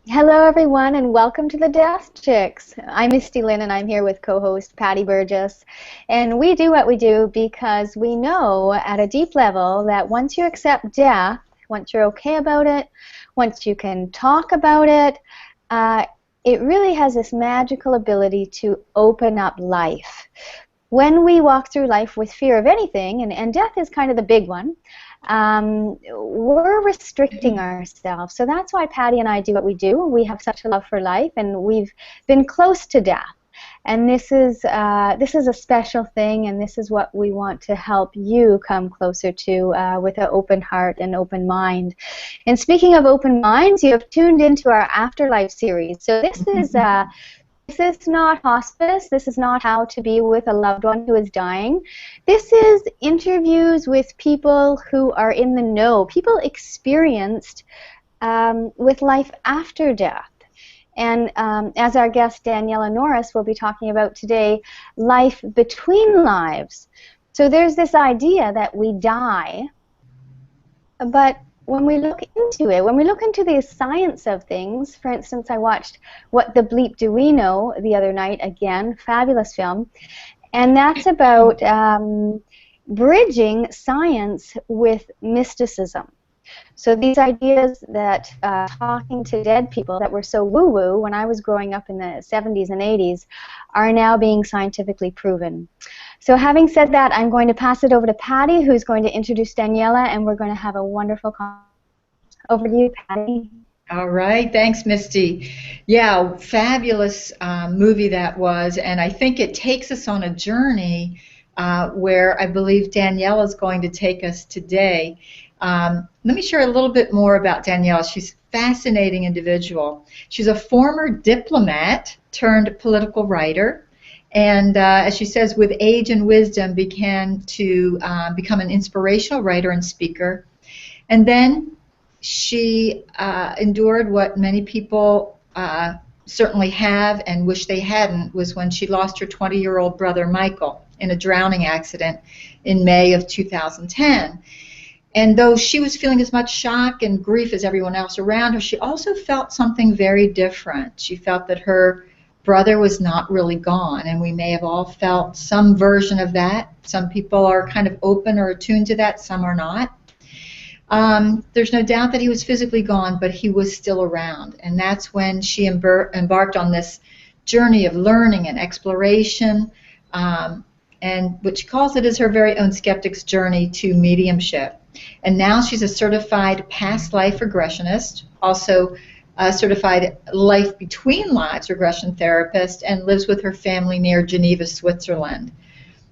Hello, everyone, and welcome to the Death Chicks. I'm Misty Lynn, and I'm here with co-host Patty Burgess. And we do what we do because we know at a deep level that once you accept death, once you're okay about it, once you can talk about it, it really has this magical ability to open up life. When we walk through life with fear of anything, and death is kind of the big one, we're restricting ourselves. So that's why Patty and I do what we do. We have such a love for life, and we've been close to death. And this is a special thing, and this is what we want to help you come closer to with an open heart and open mind. And speaking of open minds, you have tuned into our Afterlife series. So this is not hospice. This is not how to be with a loved one who is dying. This is interviews with people who are in the know, people experienced with life after death. And as our guest Daniela Norris will be talking about today, life between lives. So there's this idea that we die, but when we look into it, when we look into the science of things, for instance, I watched What the Bleep Do We Know the other night, again, fabulous film, and that's about bridging science with mysticism. So these ideas that talking to dead people that were so woo-woo when I was growing up in the 70s and 80s are now being scientifically proven. So having said that, I'm going to pass it over to Patty, who's going to introduce Daniela, and we're going to have a wonderful conversation. Over to you, Patty. All right, thanks, Misty. Yeah, fabulous movie that was, and I think it takes us on a journey where I believe Daniela is going to take us today. Let me share a little bit more about Daniela. She's a fascinating individual. She's a former diplomat turned political writer, and as she says, with age and wisdom began to become an inspirational writer and speaker. And then she endured what many people certainly have and wish they hadn't, was when she lost her 20-year-old brother Michael in a drowning accident in May of 2010. And though she was feeling as much shock and grief as everyone else around her, she also felt something very different. She felt that her brother was not really gone, and we may have all felt some version of that. Some people are kind of open or attuned to that, some are not. There's no doubt that he was physically gone, but he was still around, and that's when she embarked on this journey of learning and exploration, and what she calls it is her very own skeptic's journey to mediumship. And now she's a certified past life regressionist, also a certified life between lives regression therapist, and lives with her family near Geneva, Switzerland.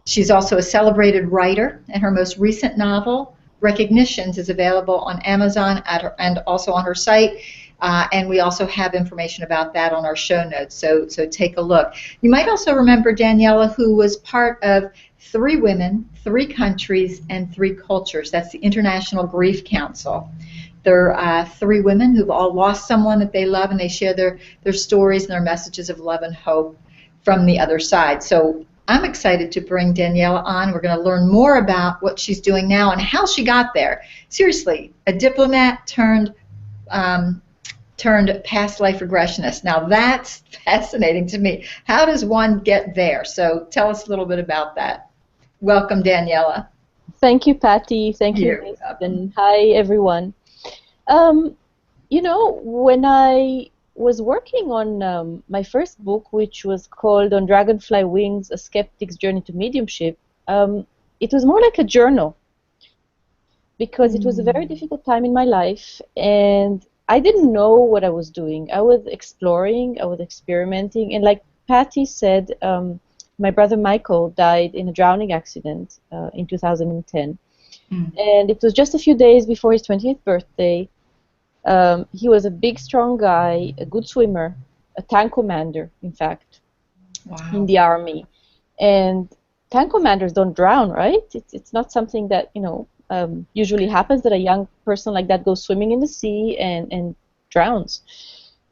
She's also a celebrated writer, and her most recent novel, Recognitions, is available on Amazon and also on her site, and we also have information about that on our show notes, so take a look. You might also remember Daniela, who was part of 3 Women, 3 Countries, and 3 Cultures. That's the International Grief Council. They're 3 women who've all lost someone that they love, and they share their stories and their messages of love and hope from the other side. So I'm excited to bring Daniela on. We're going to learn more about what she's doing now and how she got there. Seriously, a diplomat turned past life regressionist. Now that's fascinating to me. How does one get there? So tell us a little bit about that. Welcome, Daniela. Thank you, Patty. Thank you, and hi, everyone. You know, when I was working on my first book, which was called On Dragonfly Wings, A Skeptic's Journey to Mediumship, it was more like a journal because it was a very difficult time in my life, and I didn't know what I was doing. I was exploring, I was experimenting, and like Patty said, my brother Michael died in a drowning accident in 2010, and it was just a few days before his 20th birthday. He was a big, strong guy, a good swimmer, a tank commander, in fact, in the Army. And tank commanders don't drown, right? It's not something that, you know, usually happens, that a young person like that goes swimming in the sea and drowns.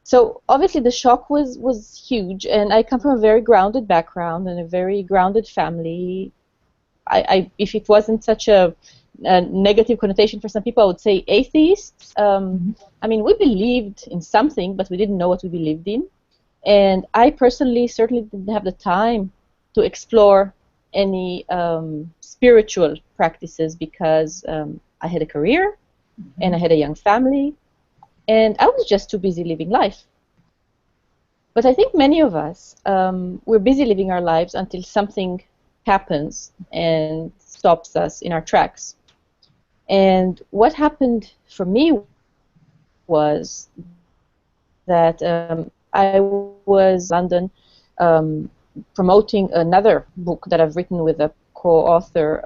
So obviously the shock was huge, and I come from a very grounded background and a very grounded family. If it wasn't such a negative connotation for some people, I would say atheists. I mean, we believed in something, but we didn't know what we believed in. And I personally certainly didn't have the time to explore any spiritual practices because I had a career and I had a young family, and I was just too busy living life. But I think many of us, we're busy living our lives until something happens and stops us in our tracks. And what happened for me was that I was in London promoting another book that I've written with a co-author.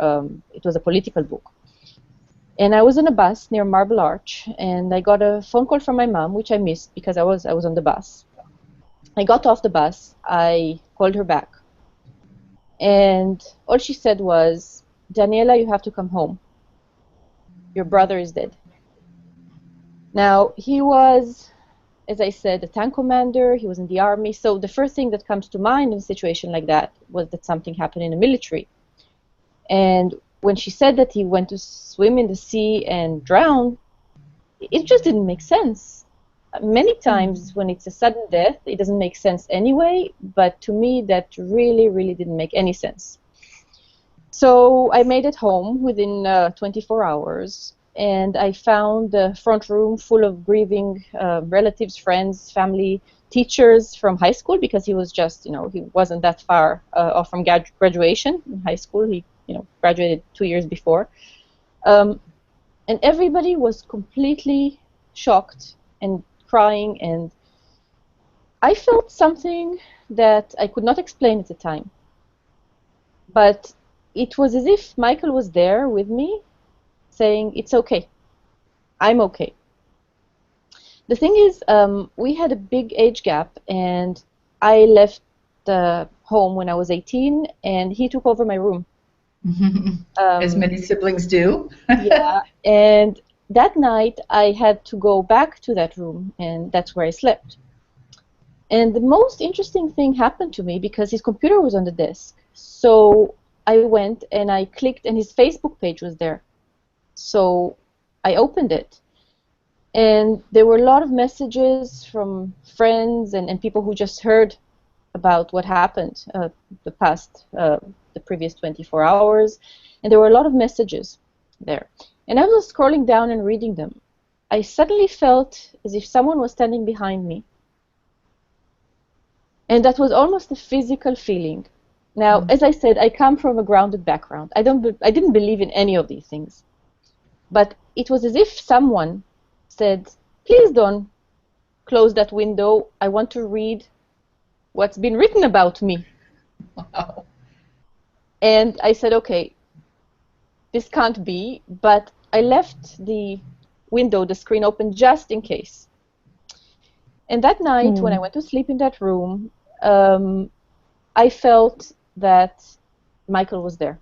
It was a political book. And I was on a bus near Marble Arch, and I got a phone call from my mom, which I missed because I was on the bus. I got off the bus, I called her back, and all she said was, "Daniela, you have to come home. Your brother is dead." Now, he was, as I said, a tank commander, he was in the army, so the first thing that comes to mind in a situation like that was that something happened in the military. And when she said that he went to swim in the sea and drown, it just didn't make sense. Many times when it's a sudden death, it doesn't make sense anyway, but to me that really, really didn't make any sense. So I made it home within 24 hours, and I found the front room full of grieving relatives, friends, family, teachers from high school, because he was just, he wasn't that far off from graduation in high school. He, graduated 2 years before. And everybody was completely shocked and crying, and I felt something that I could not explain at the time. But it was as if Michael was there with me, saying, "It's okay. I'm okay." The thing is, we had a big age gap, and I left home when I was 18, and he took over my room. As many siblings do. Yeah, and that night I had to go back to that room, and that's where I slept. And the most interesting thing happened to me because his computer was on the desk. So I went and I clicked, and his Facebook page was there. So I opened it, and there were a lot of messages from friends and people who just heard about what happened the previous 24 hours, and there were a lot of messages there. And I was scrolling down and reading them. I suddenly felt as if someone was standing behind me, and that was almost a physical feeling. Now, as I said, I come from a grounded background. I didn't believe in any of these things. But it was as if someone said, "Please don't close that window. I want to read what's been written about me." Wow. And I said, "Okay, this can't be," but I left the window, the screen open, just in case. And that night, when I went to sleep in that room, I felt that Michael was there.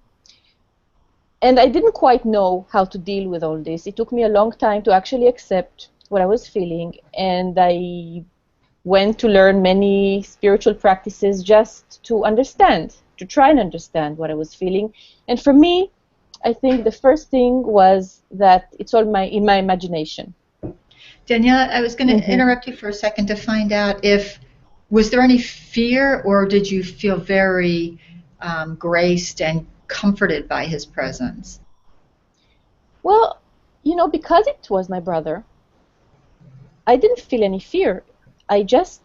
And I didn't quite know how to deal with all this. It took me a long time to actually accept what I was feeling, and I went to learn many spiritual practices just to understand, to try and understand what I was feeling. And for me, I think the first thing was that it's all in my imagination. Daniela, I was going to interrupt you for a second to find out was there any fear, or did you feel very graced and comforted by his presence? Well, because it was my brother, I didn't feel any fear. I just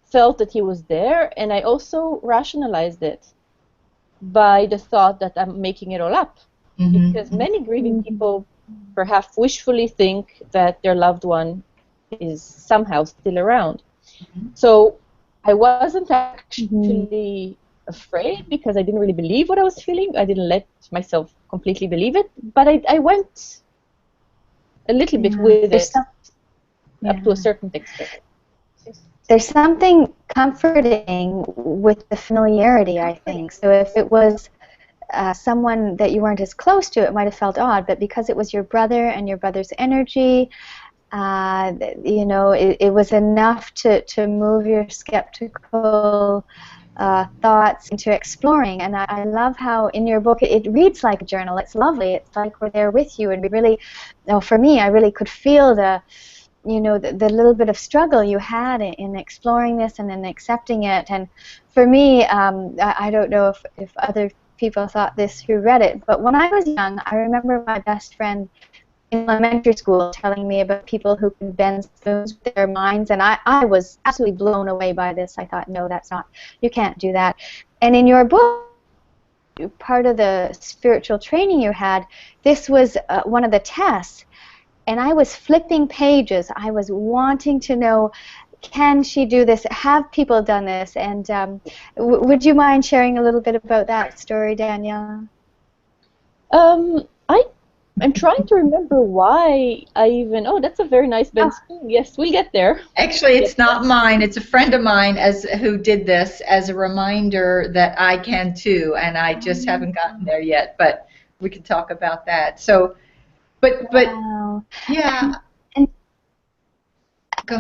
felt that he was there, and I also rationalized it by the thought that I'm making it all up. Because many grieving people perhaps wishfully think that their loved one is somehow still around. So I wasn't actually afraid because I didn't really believe what I was feeling. I didn't let myself completely believe it, but I went a little bit with it up to a certain extent. There's something comforting with the familiarity, I think. So if it was someone that you weren't as close to, it might have felt odd, but because it was your brother and your brother's energy, it was enough to move your skeptical thoughts into exploring. And I love how in your book it reads like a journal. It's lovely. It's like we're there with you, and we really, for me, I really could feel the little bit of struggle you had in exploring this and in accepting it. And for me, I don't know if other people thought this who read it, but when I was young, I remember my best friend in elementary school telling me about people who can bend spoons with their minds, and I was absolutely blown away by this. I thought, no, you can't do that. And in your book, part of the spiritual training you had, this was one of the tests. And I was flipping pages. I was wanting to know, can she do this? Have people done this? And would you mind sharing a little bit about that story, Daniela? I'm trying to remember why I even... Oh, that's a very nice bent spoon. Yes, we'll get there. Actually, it's not mine. It's a friend of mine who did this as a reminder that I can too, and I just haven't gotten there yet. But we can talk about that. So... But wow. Yeah. And go.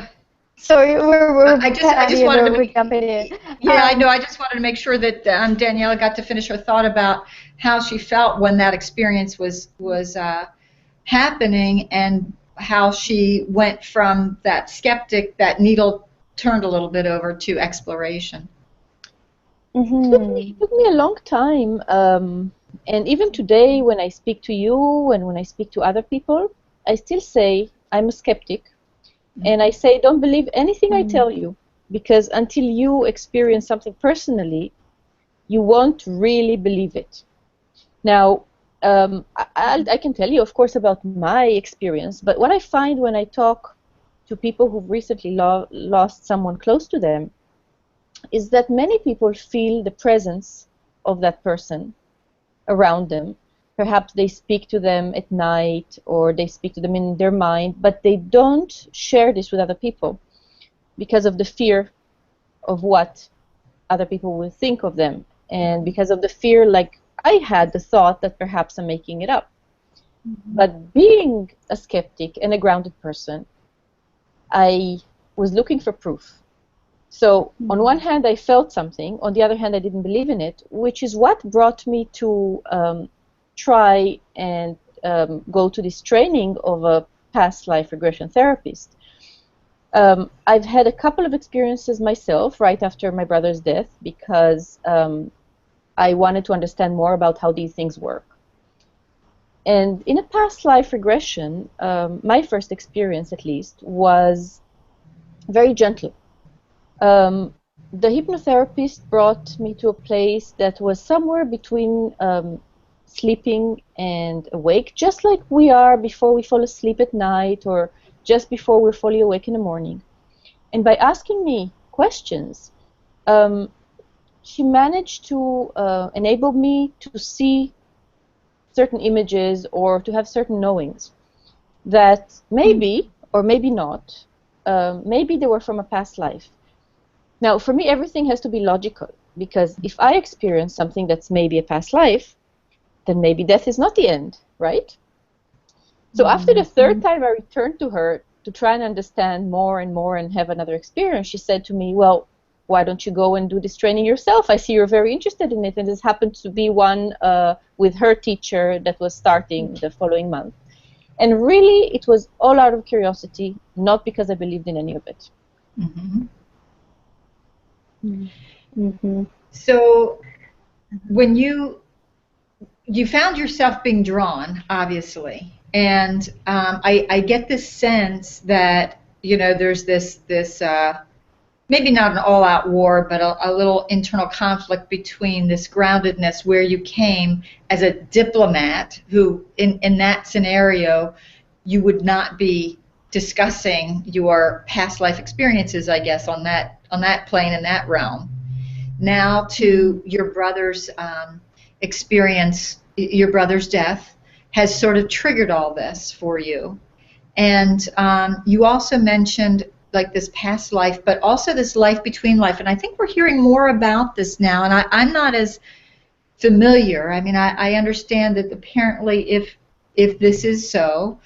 Sorry, I just wanted to make, jumping in. Yeah, I know. I just wanted to make sure that Daniela got to finish her thought about how she felt when that experience was happening, and how she went from that skeptic, that needle turned a little bit over to exploration. Mm-hmm. It took me a long time. And even today, when I speak to you and when I speak to other people, I still say I'm a skeptic. And I say, don't believe anything I tell you, because until you experience something personally, you won't really believe it. Now, I can tell you, of course, about my experience, but what I find when I talk to people who've recently lost someone close to them is that many people feel the presence of that person around them. Perhaps they speak to them at night, or they speak to them in their mind, but they don't share this with other people because of the fear of what other people will think of them, and because of the fear, like I had the thought that perhaps I'm making it up. Mm-hmm. But being a skeptic and a grounded person, I was looking for proof. So on one hand, I felt something. On the other hand, I didn't believe in it, which is what brought me to try and go to this training of a past life regression therapist. I've had a couple of experiences myself right after my brother's death, because I wanted to understand more about how these things work. And in a past life regression, my first experience at least was very gentle. The hypnotherapist brought me to a place that was somewhere between sleeping and awake, just like we are before we fall asleep at night, or just before we're fully awake in the morning. And by asking me questions, she managed to enable me to see certain images, or to have certain knowings that maybe, or maybe not, maybe they were from a past life. Now, for me, everything has to be logical, because if I experience something that's maybe a past life, then maybe death is not the end, right? So after the third time I returned to her to try and understand more and more and have another experience, she said to me, well, why don't you go and do this training yourself? I see you're very interested in it. And this happened to be one with her teacher that was starting the following month. And really, it was all out of curiosity, not because I believed in any of it. Mm-hmm. Mm-hmm. So when you found yourself being drawn, obviously, and I get this sense that, you know, there's this maybe not an all-out war, but a little internal conflict between this groundedness where you came as a diplomat who, in that scenario, you would not be discussing your past life experiences, I guess, on that plane, in that realm. Now to your brother's experience, your brother's death has sort of triggered all this for you. And you also mentioned like this past life, but also this life between life. And I think we're hearing more about this now, and I'm not as familiar. I mean, I understand that apparently if this is so,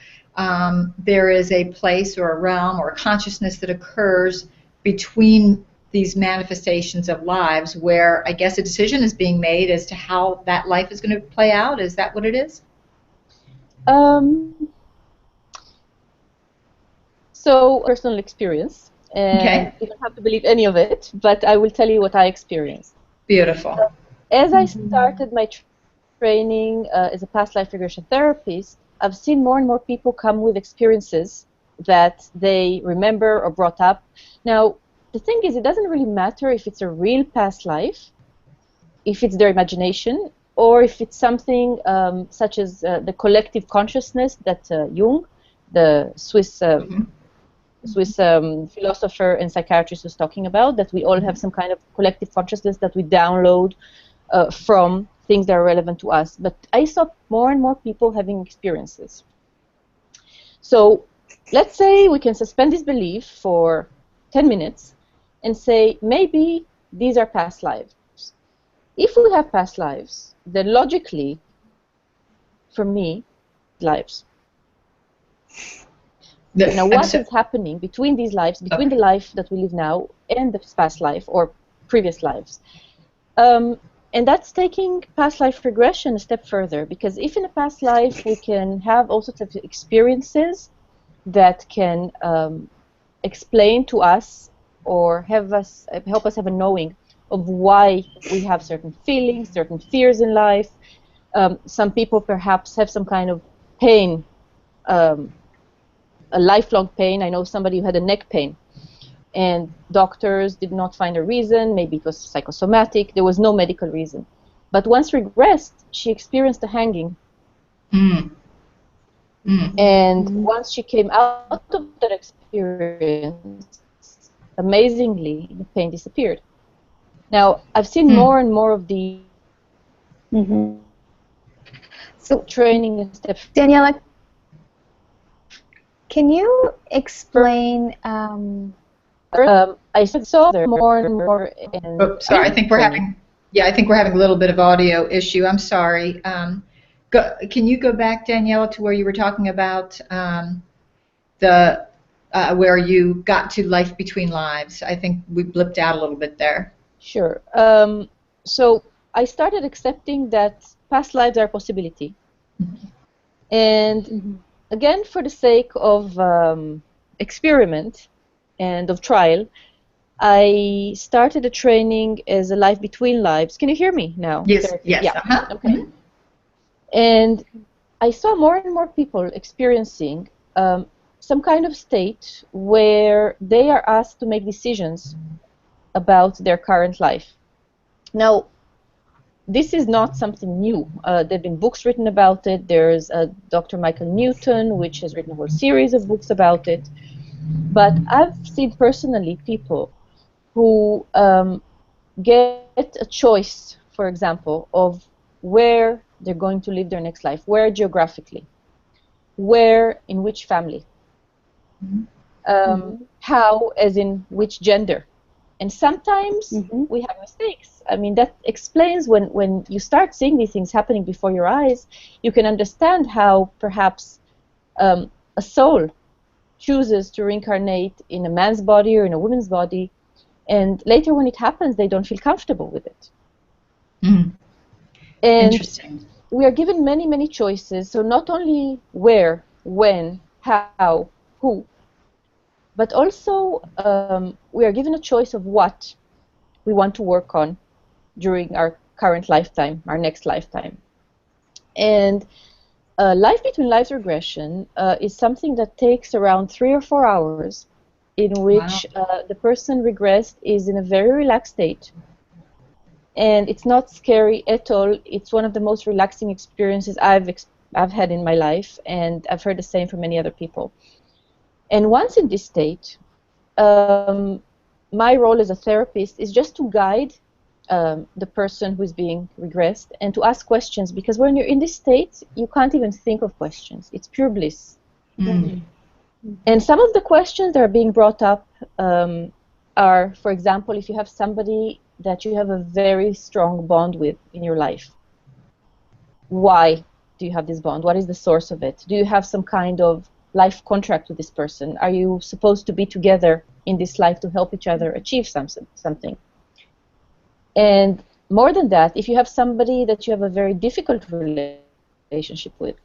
there is a place or a realm or a consciousness that occurs between these manifestations of lives where I guess a decision is being made as to how that life is going to play out. Is that what it is? So, personal experience, and you don't have to believe any of it, but I will tell you what I experienced. Beautiful. As I started my training as a past life regression therapist, I've seen more and more people come with experiences that they remember or brought up. Now, the thing is, it doesn't really matter if it's a real past life, if it's their imagination, or if it's something such as the collective consciousness that Jung, the Swiss philosopher and psychiatrist, was talking about, that we all have some kind of collective consciousness that we download from things that are relevant to us. But I saw more and more people having experiences. So let's say we can suspend this belief for 10 minutes and say, maybe these are past lives. If we have past lives, then logically, for me, lives. Now, what is happening between these lives, between the life that we live now and the past life or previous lives? And that's taking past life regression a step further, because if in a past life we can have all sorts of experiences that can explain to us or help us have a knowing of why we have certain feelings, certain fears in life. Some people perhaps have some kind of pain, a lifelong pain. I know somebody who had a neck pain, and doctors did not find a reason. Maybe it was psychosomatic. There was no medical reason. But once regressed, she experienced a hanging. And once she came out of that experience, amazingly, the pain disappeared. Now, I've seen more and more of the So, training and steps. Daniela, can you explain? I saw there more and more. Sorry, I think we're having a little bit of audio issue. I'm sorry. Can you go back, Daniela, to where you were talking about where you got to life between lives? I think we blipped out a little bit there. Sure. So I started accepting that past lives are a possibility. And again, for the sake of experiment and of trial, I started a training as a life between lives. Can you hear me now? Yes. Yes. Yeah. Okay. And I saw more and more people experiencing some kind of state where they are asked to make decisions about their current life. Now, this is not something new. There have been books written about it. There's Dr. Michael Newton, which has written a whole series of books about it. But I've seen personally people who get a choice, for example, of where they're going to live their next life, where geographically, where in which family, how, as in which gender. And sometimes we have mistakes. I mean, that explains when you start seeing these things happening before your eyes, you can understand how perhaps a soul chooses to reincarnate in a man's body or in a woman's body, and later when it happens, they don't feel comfortable with it. And interesting. We are given many, many choices, so not only where, when, how, who, but also we are given a choice of what we want to work on during our current lifetime, our next lifetime. And life between lives regression is something that takes around 3 or 4 hours, in which the person regressed is in a very relaxed state. And it's not scary at all. It's one of the most relaxing experiences I've had in my life, and I've heard the same from many other people. And once in this state, my role as a therapist is just to guide the person who is being regressed and to ask questions, because when you're in this state, you can't even think of questions. It's pure bliss. And some of the questions that are being brought up are, for example, if you have somebody that you have a very strong bond with in your life, why do you have this bond? What is the source of it? Do you have some kind of life contract with this person? Are you supposed to be together in this life to help each other achieve something? And more than that, if you have somebody that you have a very difficult relationship with,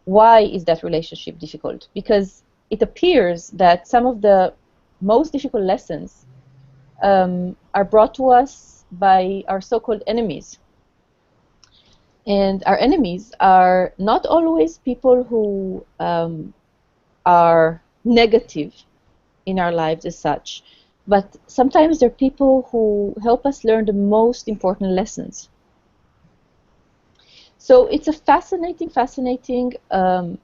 why is that relationship difficult? Because it appears that some of the most difficult lessons are brought to us by our so-called enemies. And our enemies are not always people who are negative in our lives as such, but sometimes they're people who help us learn the most important lessons. So it's a fascinating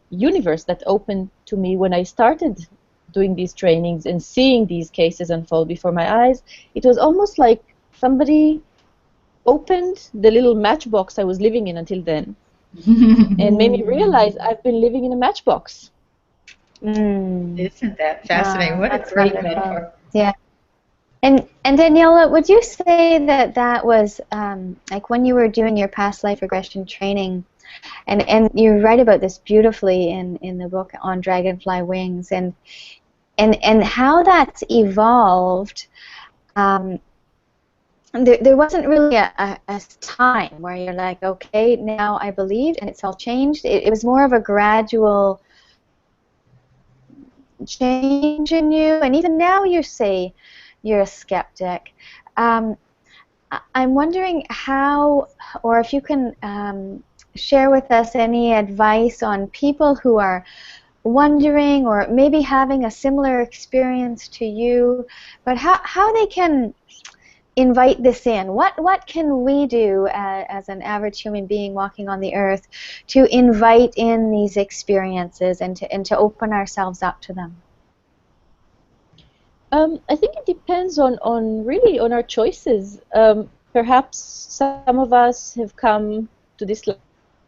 universe that opened to me when I started doing these trainings and seeing these cases unfold before my eyes. It was almost like somebody opened the little matchbox I was living in until then and made me realize I've been living in a matchbox. Isn't that fascinating? What a great metaphor. Yeah. And Daniela, would you say that that was like when you were doing your past life regression training, and you write about this beautifully in the book on Dragonfly Wings, and how that's evolved. There wasn't really a time where you're like, okay, now I believed and it's all changed. It was more of a gradual change in you, and even now you say you're a skeptic. I'm wondering how, or if you can share with us any advice on people who are wondering or maybe having a similar experience to you, but how they can invite this in. What can we do as an average human being walking on the earth to invite in these experiences and to open ourselves up to them? I think it depends on really on our choices. Perhaps some of us have come to this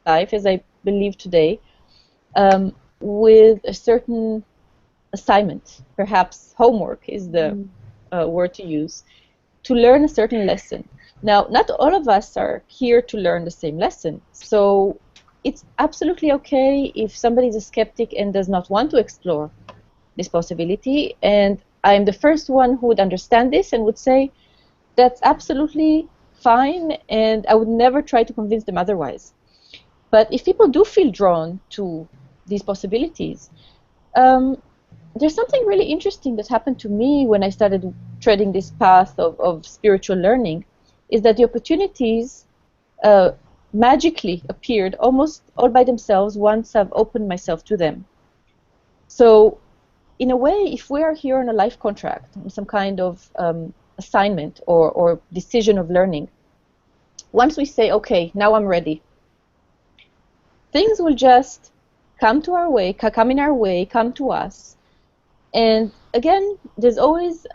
life, as I believe today, with a certain assignment. Perhaps homework is the word to use, to learn a certain lesson. Now, not all of us are here to learn the same lesson, so it's absolutely okay if somebody is a skeptic and does not want to explore this possibility, and I'm the first one who would understand this and would say that's absolutely fine, and I would never try to convince them otherwise. But if people do feel drawn to these possibilities, there's something really interesting that happened to me when I started treading this path of spiritual learning, is that the opportunities magically appeared almost all by themselves once I've opened myself to them. So in a way, if we are here on a life contract, on some kind of assignment or decision of learning, once we say, okay, now I'm ready, things will just come to our way, come in our way, come to us. And again, there's always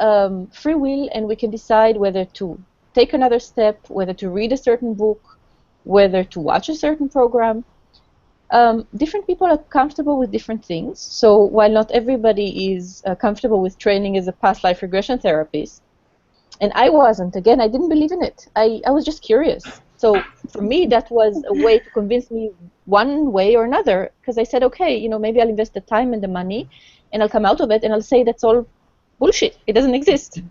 free will, and we can decide whether to take another step, whether to read a certain book, whether to watch a certain program. Different people are comfortable with different things. So while not everybody is comfortable with training as a past life regression therapist, and I wasn't, again, I didn't believe in it. I was just curious. So for me, that was a way to convince me one way or another, because I said, okay, you know, maybe I'll invest the time and the money, and I'll come out of it, and I'll say that's all bullshit. It doesn't exist.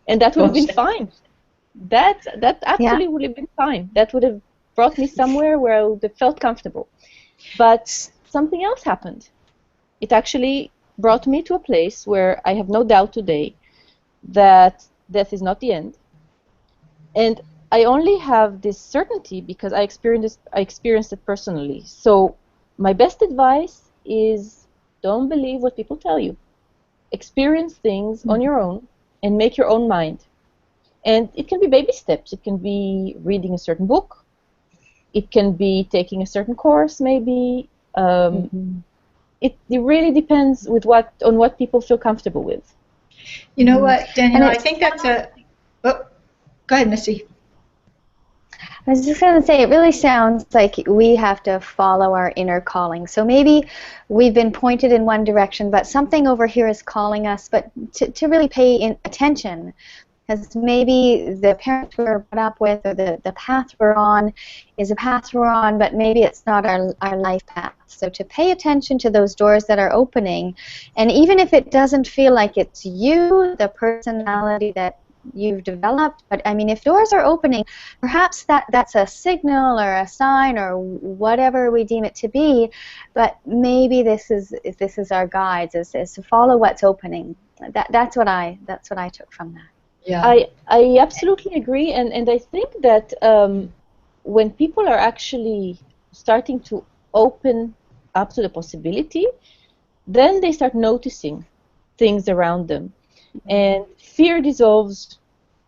And that would have been fine. That actually would have been fine. That would have brought me somewhere where I would have felt comfortable. But something else happened. It actually brought me to a place where I have no doubt today that death is not the end. And I only have this certainty because I experienced it personally. So my best advice is don't believe what people tell you. Experience things on your own and make your own mind. And it can be baby steps. It can be reading a certain book. It can be taking a certain course, maybe. It really depends on what people feel comfortable with. You know what, Daniela, I think that's a... Oh, go ahead, Misty. I was just going to say, it really sounds like we have to follow our inner calling. So maybe we've been pointed in one direction, but something over here is calling us, but to really pay attention Because maybe the parents we're brought up with, or the path we're on, is a path we're on, but maybe it's not our life path. So to pay attention to those doors that are opening, and even if it doesn't feel like it's you, the personality that you've developed, but I mean, if doors are opening, perhaps that's a signal or a sign or whatever we deem it to be, but maybe this is our guides, is to follow what's opening. That's what I took from that. Yeah. I absolutely agree, and I think that when people are actually starting to open up to the possibility, then they start noticing things around them, and fear dissolves,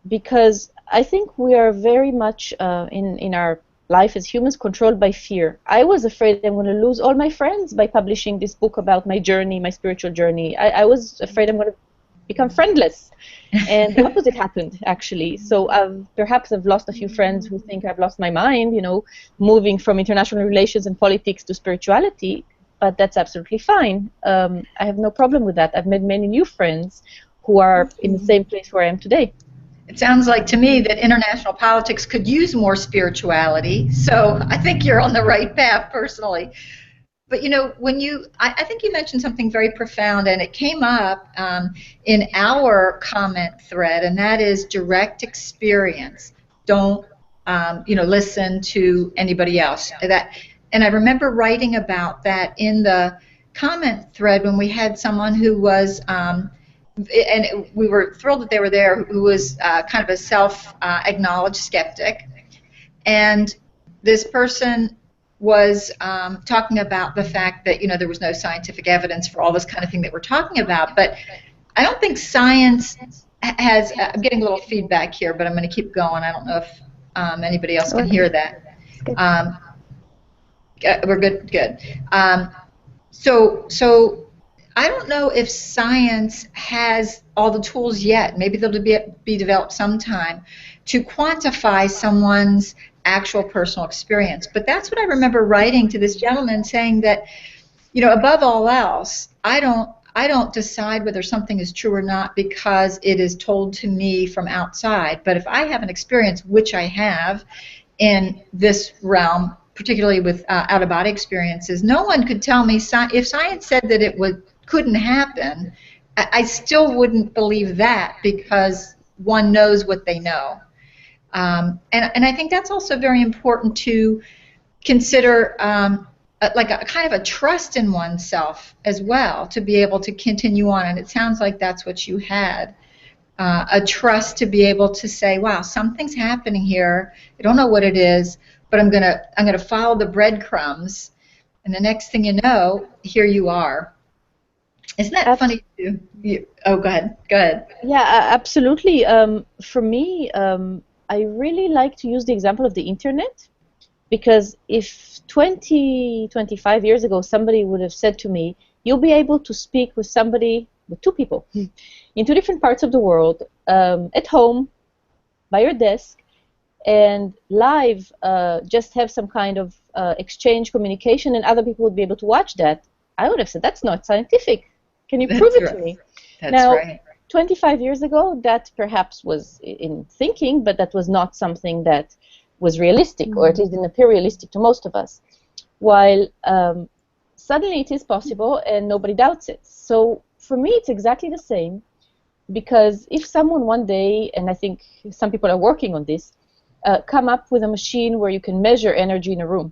because I think we are very much in our life as humans controlled by fear. I was afraid I'm going to lose all my friends by publishing this book about my journey, my spiritual journey. I was afraid I'm going to become friendless, and the opposite happened, actually. So perhaps I've lost a few friends who think I've lost my mind, you know, moving from international relations and politics to spirituality, but that's absolutely fine. I have no problem with that. I've made many new friends who are in the same place where I am today. It sounds like to me that international politics could use more spirituality, so I think you're on the right path personally. But you know, I think you mentioned something very profound, and it came up in our comment thread, and that is direct experience. Don't listen to anybody else. And I remember writing about that in the comment thread when we had someone who was, we were thrilled that they were there, who was kind of a self-acknowledged skeptic, and this person was talking about the fact that, you know, there was no scientific evidence for all this kind of thing that we're talking about. But I don't think science has, I'm getting a little feedback here, but I'm going to keep going. I don't know if anybody else can hear that. We're good. So I don't know if science has all the tools yet. Maybe they'll be developed sometime to quantify someone's actual personal experience. But that's what I remember writing to this gentleman, saying that, you know, above all else, I don't decide whether something is true or not because it is told to me from outside. But if I have an experience, which I have in this realm, particularly with out-of-body experiences, no one could tell me, if science said that it couldn't happen, I still wouldn't believe that, because one knows what they know. And I think that's also very important to consider, like a kind of a trust in oneself as well, to be able to continue on. And it sounds like that's what you had, a trust to be able to say, wow, something's happening here. I don't know what it is, but I'm gonna follow the breadcrumbs, and the next thing you know, here you are. Isn't that funny too? Oh, go ahead. Yeah, absolutely. For me, I really like to use the example of the internet, because if 25 years ago somebody would have said to me, you'll be able to speak with two people in two different parts of the world, at home, by your desk, and live, just have some kind of exchange, communication, and other people would be able to watch that, I would have said, that's not scientific. Can you prove it to me? That's now, right. 25 years ago, that perhaps was in thinking, but that was not something that was realistic, or at least didn't appear realistic to most of us. While suddenly it is possible, and nobody doubts it. So for me, it's exactly the same, because if someone one day, and I think some people are working on this, come up with a machine where you can measure energy in a room,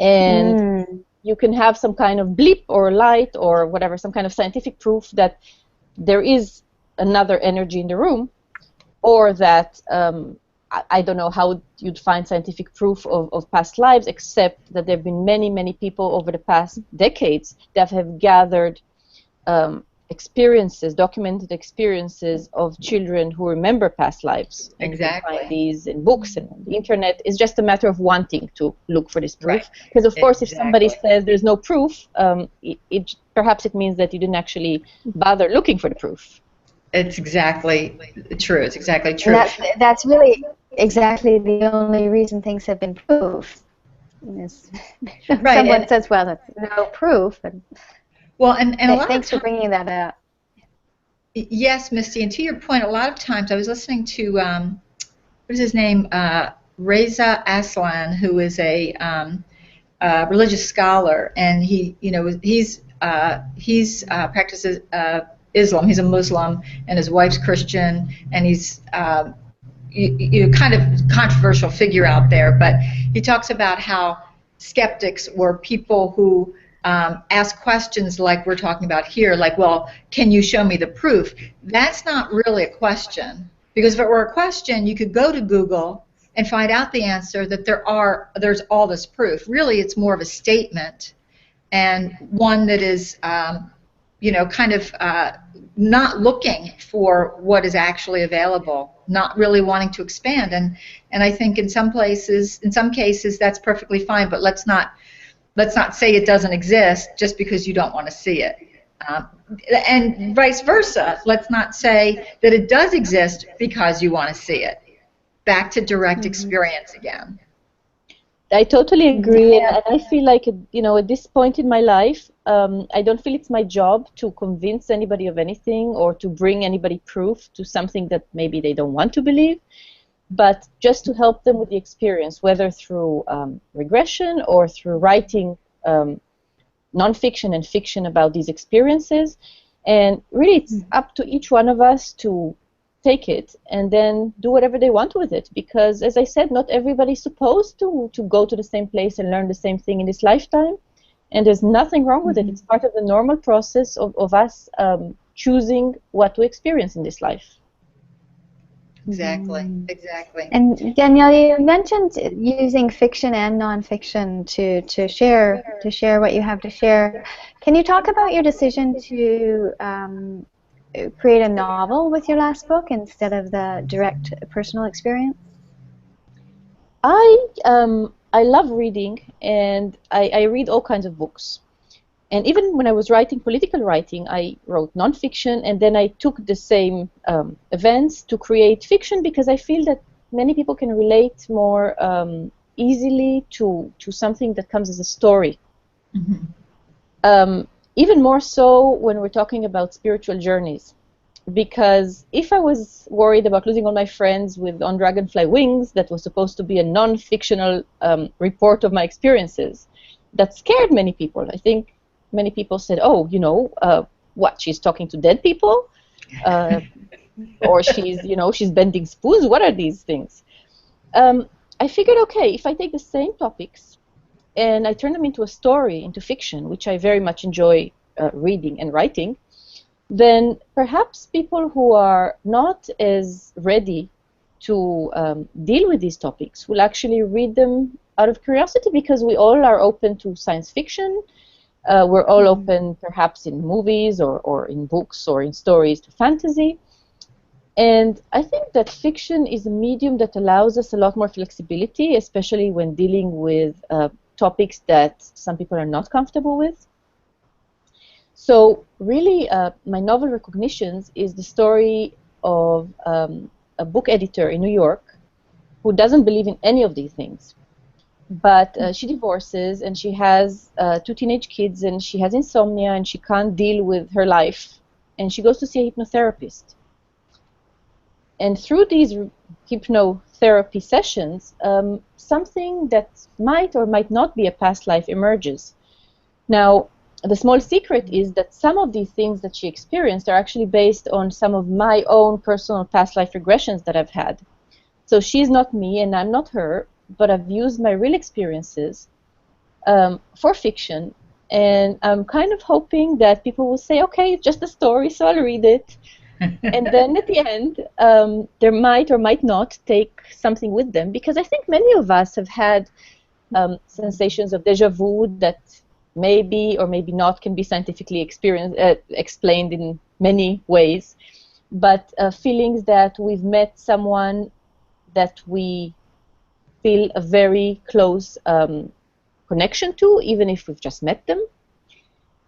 and you can have some kind of bleep or light or whatever, some kind of scientific proof that there is another energy in the room, or that I don't know how you'd find scientific proof of past lives, except that there have been many, many people over the past decades that have gathered experiences, documented experiences of children who remember past lives. Exactly. You can find these in books and on the internet. It's just a matter of wanting to look for this proof. Right. Because of course, Exactly. if somebody says there's no proof, perhaps it means that you didn't actually bother looking for the proof. It's exactly true. It's exactly true. And that's really exactly the only reason things have been proved. Right. Someone says, well, that's no proof. And well, and a lot thanks of for bringing that up. Yes, Misty, and to your point, a lot of times I was listening to, what is his name, Reza Aslan, who is a religious scholar, and he's practices Islam. He's a Muslim, and his wife's Christian, and he's kind of controversial figure out there. But he talks about how skeptics were people who ask questions like we're talking about here, like, well, can you show me the proof? That's not really a question, because if it were a question, you could go to Google and find out the answer that there's all this proof. Really, it's more of a statement, and one that is, kind of not looking for what is actually available, not really wanting to expand. And I think in some cases, that's perfectly fine. But let's not say it doesn't exist just because you don't want to see it. And vice versa. Let's not say that it does exist because you want to see it. Back to direct experience again. I totally agree, and I feel like, at this point in my life, I don't feel it's my job to convince anybody of anything or to bring anybody proof to something that maybe they don't want to believe, but just to help them with the experience, whether through regression or through writing nonfiction and fiction about these experiences. And really, it's up to each one of us to take it and then do whatever they want with it, because, as I said, not everybody's supposed to go to the same place and learn the same thing in this lifetime, and there's nothing wrong with it. It's part of the normal process of us choosing what to experience in this life. Exactly. And Danielle, you mentioned using fiction and nonfiction to share what you have to share. Can you talk about your decision to create a novel with your last book instead of the direct personal experience? I love reading, and I read all kinds of books. And even when I was writing political writing, I wrote nonfiction, and then I took the same events to create fiction, because I feel that many people can relate more easily to something that comes as a story. Even more so when we're talking about spiritual journeys. Because if I was worried about losing all my friends on Dragonfly Wings, that was supposed to be a non-fictional report of my experiences, that scared many people. I think many people said, oh, what, she's talking to dead people? Or she's bending spoons? What are these things? I figured, okay, if I take the same topics and I turn them into a story, into fiction, which I very much enjoy reading and writing, then perhaps people who are not as ready to deal with these topics will actually read them out of curiosity, because we all are open to science fiction. We're all open, perhaps in movies or in books or in stories, to fantasy. And I think that fiction is a medium that allows us a lot more flexibility, especially when dealing with topics that some people are not comfortable with. So really, my novel Recognitions is the story of a book editor in New York who doesn't believe in any of these things. But she divorces, and she has 2 teenage kids, and she has insomnia, and she can't deal with her life. And she goes to see a hypnotherapist. And through these hypnotherapy sessions, something that might or might not be a past life emerges. Now, the small secret is that some of these things that she experienced are actually based on some of my own personal past life regressions that I've had. So she's not me and I'm not her, but I've used my real experiences for fiction, and I'm kind of hoping that people will say, okay, it's just a story, so I'll read it. And then at the end, they might or might not take something with them, because I think many of us have had sensations of déjà vu that maybe or maybe not can be scientifically explained in many ways, but feelings that we've met someone that we feel a very close connection to, even if we've just met them.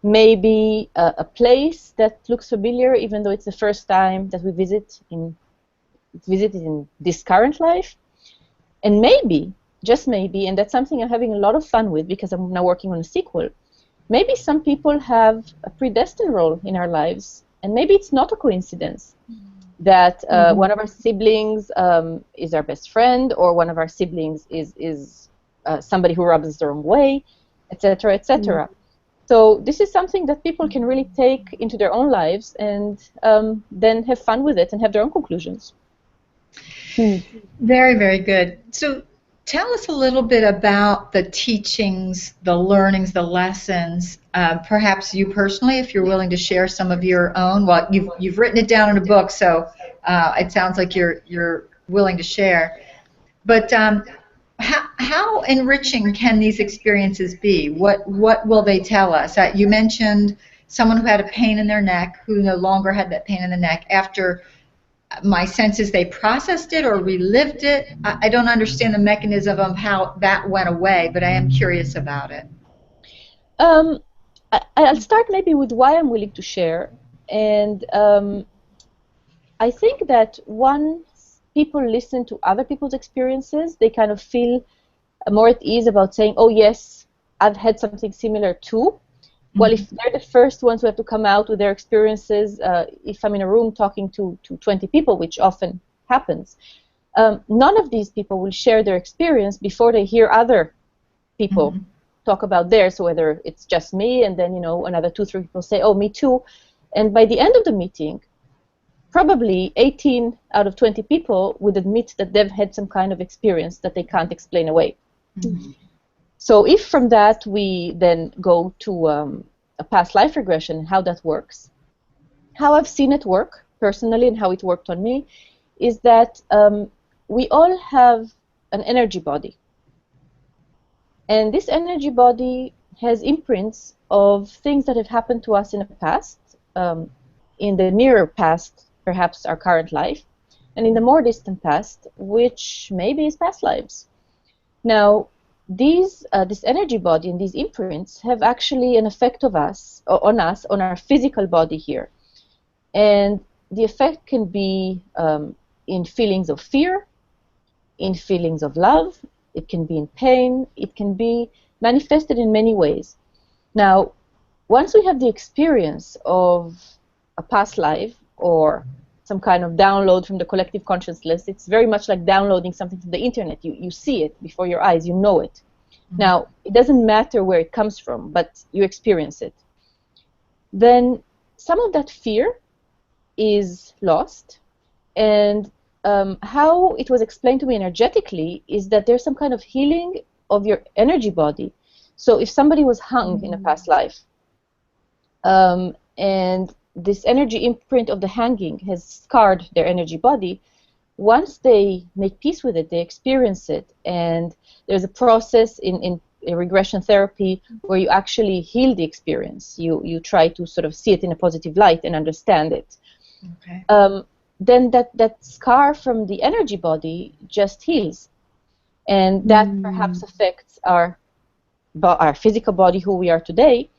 Maybe a place that looks familiar, even though it's the first time that we visited in this current life. And maybe, just maybe, and that's something I'm having a lot of fun with because I'm now working on a sequel, maybe some people have a predestined role in our lives, And maybe it's not a coincidence that one of our siblings is our best friend, or one of our siblings is somebody who rubs us the wrong way, etc., etc. So this is something that people can really take into their own lives and then have fun with it and have their own conclusions. Very, very good. So tell us a little bit about the teachings, the learnings, the lessons, perhaps you personally, if you're willing to share some of your own. Well, you've written it down in a book, so it sounds like you're willing to share. But how enriching can these experiences be? What will they tell us? You mentioned someone who had a pain in their neck, who no longer had that pain in the neck after. My sense is they processed it or relived it. I don't understand the mechanism of how that went away, but I am curious about it. I'll start maybe with why I'm willing to share. And I think that once people listen to other people's experiences, they kind of feel more at ease about saying, oh yes, I've had something similar too. Well, if they're the first ones who have to come out with their experiences, if I'm in a room talking to 20 people, which often happens, none of these people will share their experience before they hear other people talk about theirs. So whether it's just me, and then another 2-3 people say, "Oh, me too," and by the end of the meeting, probably 18 out of 20 people would admit that they've had some kind of experience that they can't explain away. So if from that we then go to a past life regression and how that works, how I've seen it work personally and how it worked on me is that we all have an energy body. And this energy body has imprints of things that have happened to us in the past, in the nearer past, perhaps our current life, and in the more distant past, which maybe is past lives. Now, this energy body and these imprints have actually an effect on our physical body here. And the effect can be in feelings of fear, in feelings of love, it can be in pain, it can be manifested in many ways. Now, once we have the experience of a past life or some kind of download from the collective consciousness, it's very much like downloading something from the internet. You see it before your eyes, you know it. Now, it doesn't matter where it comes from, but you experience it. Then some of that fear is lost, and how it was explained to me energetically is that there's some kind of healing of your energy body. So if somebody was hung in a past life, and this energy imprint of the hanging has scarred their energy body, once they make peace with it, they experience it. And there's a process in regression therapy where you actually heal the experience. You try to sort of see it in a positive light and understand it. Okay. Then that scar from the energy body just heals. And that perhaps affects our physical body, who we are today,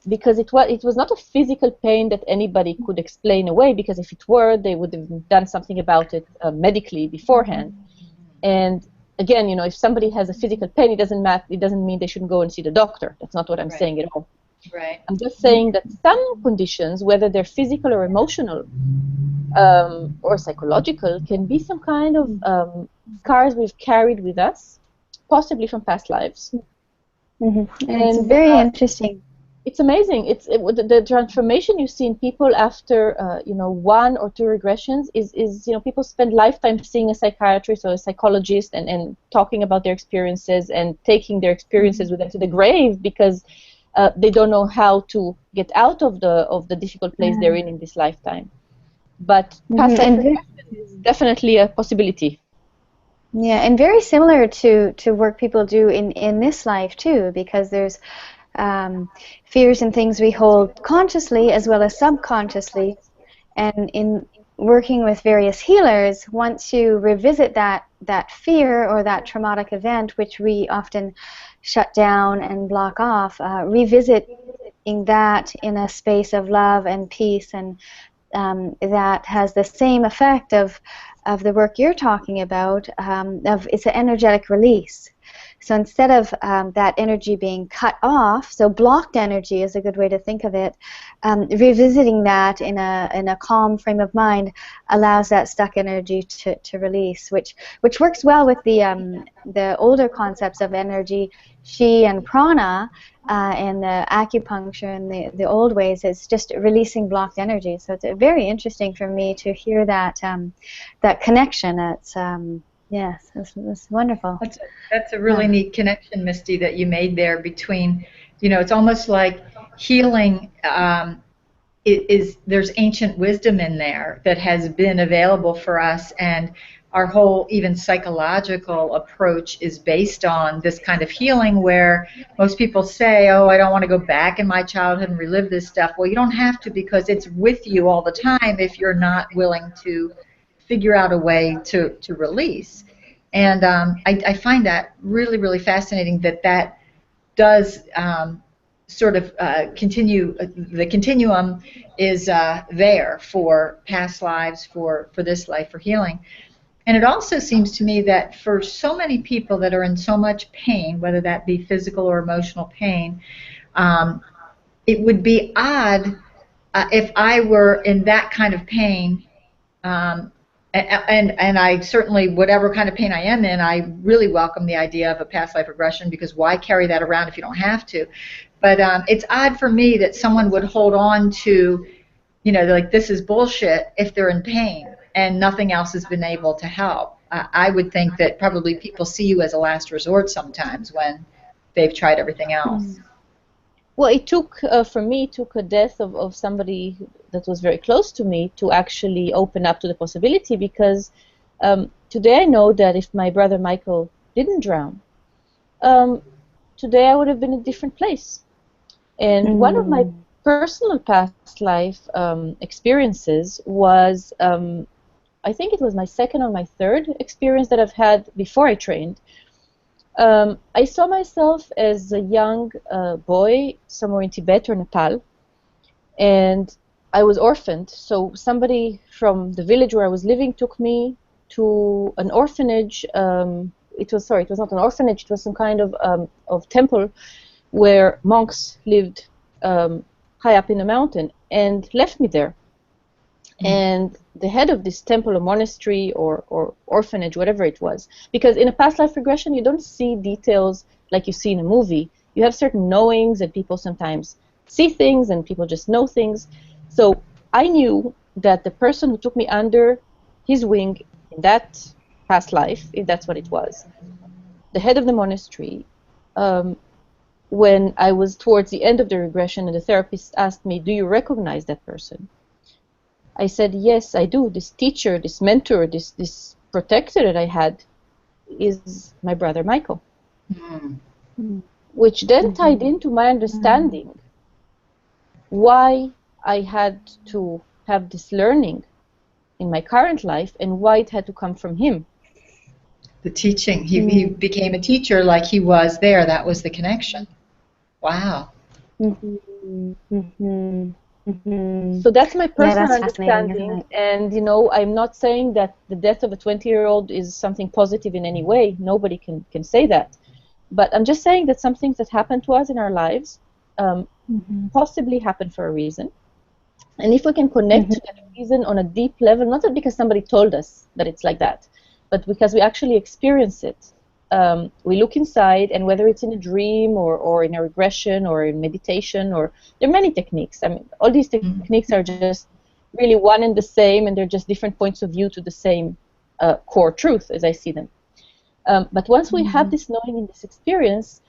because it was not a physical pain that anybody could explain away, because if it were, they would have done something about it medically beforehand. And again, if somebody has a physical pain, it doesn't mean they shouldn't go and see the doctor. That's not what I'm saying at all. Right. I'm just saying that some conditions, whether they're physical or emotional or psychological, can be some kind of scars we've carried with us, possibly from past lives. And it's very interesting. It's amazing. The transformation you see in people after 1 or 2 regressions is people spend lifetime seeing a psychiatrist or a psychologist and talking about their experiences and taking their experiences with them to the grave, because they don't know how to get out of the difficult place they're in this lifetime. But past life regression is definitely a possibility. Yeah, and very similar to work people do in this life too, because there's fears and things we hold consciously as well as subconsciously, and in working with various healers, once you revisit that fear or that traumatic event, which we often shut down and block off, revisiting that in a space of love and peace, and that has the same effect of the work you're talking about, it's an energetic release. So instead of that energy being cut off, so blocked energy is a good way to think of it, revisiting that in a calm frame of mind allows that stuck energy to release, which works well with the older concepts of energy, chi and prana, and the acupuncture and the old ways. It's just releasing blocked energy. So it's very interesting for me to hear that that connection. It's yes, it's wonderful. That's a really neat connection, Misty, that you made there between, it's almost like healing there's ancient wisdom in there that has been available for us, and our whole even psychological approach is based on this kind of healing where most people say, oh, I don't want to go back in my childhood and relive this stuff. Well, you don't have to, because it's with you all the time if you're not willing to figure out a way to release. And I find that really, really fascinating that does sort of continue. The continuum is there for past lives, for this life, for healing. And it also seems to me that for so many people that are in so much pain, whether that be physical or emotional pain, it would be odd if I were in that kind of pain, and I certainly, whatever kind of pain I am in, I really welcome the idea of a past life regression, because why carry that around if you don't have to? But it's odd for me that someone would hold on to, like, this is bullshit if they're in pain and nothing else has been able to help. I would think that probably people see you as a last resort sometimes when they've tried everything else. Well, it took, for me, it took a death of somebody that was very close to me to actually open up to the possibility, because today I know that if my brother Michael didn't drown, today I would have been in a different place. And one of my personal past life experiences was, I think it was my second or my third experience that I've had before I trained. I saw myself as a young boy somewhere in Tibet or Nepal, and I was orphaned. So somebody from the village where I was living took me to an orphanage. It was not an orphanage. It was some kind of temple where monks lived high up in a mountain, and left me there. And the head of this temple or monastery or orphanage, whatever it was, because in a past life regression you don't see details like you see in a movie. You have certain knowings, and people sometimes see things and people just know things. So I knew that the person who took me under his wing in that past life, if that's what it was, the head of the monastery, when I was towards the end of the regression and the therapist asked me, do you recognize that person? I said, yes, I do. This teacher, this mentor, this protector that I had is my brother Michael. Which then tied into my understanding why I had to have this learning in my current life and why it had to come from him. The teaching. He became a teacher like he was there. That was the connection. Wow. So that's my personal understanding, and I'm not saying that the death of a 20-year-old is something positive in any way. Nobody can say that, but I'm just saying that some things that happen to us in our lives possibly happen for a reason, and if we can connect to that reason on a deep level, not because somebody told us that it's like that, but because we actually experience it. We look inside, and whether it's in a dream or in a regression or in meditation, or there are many techniques. I mean, all these techniques are just really one and the same, and they're just different points of view to the same core truth as I see them. But once we have this knowing and this experience,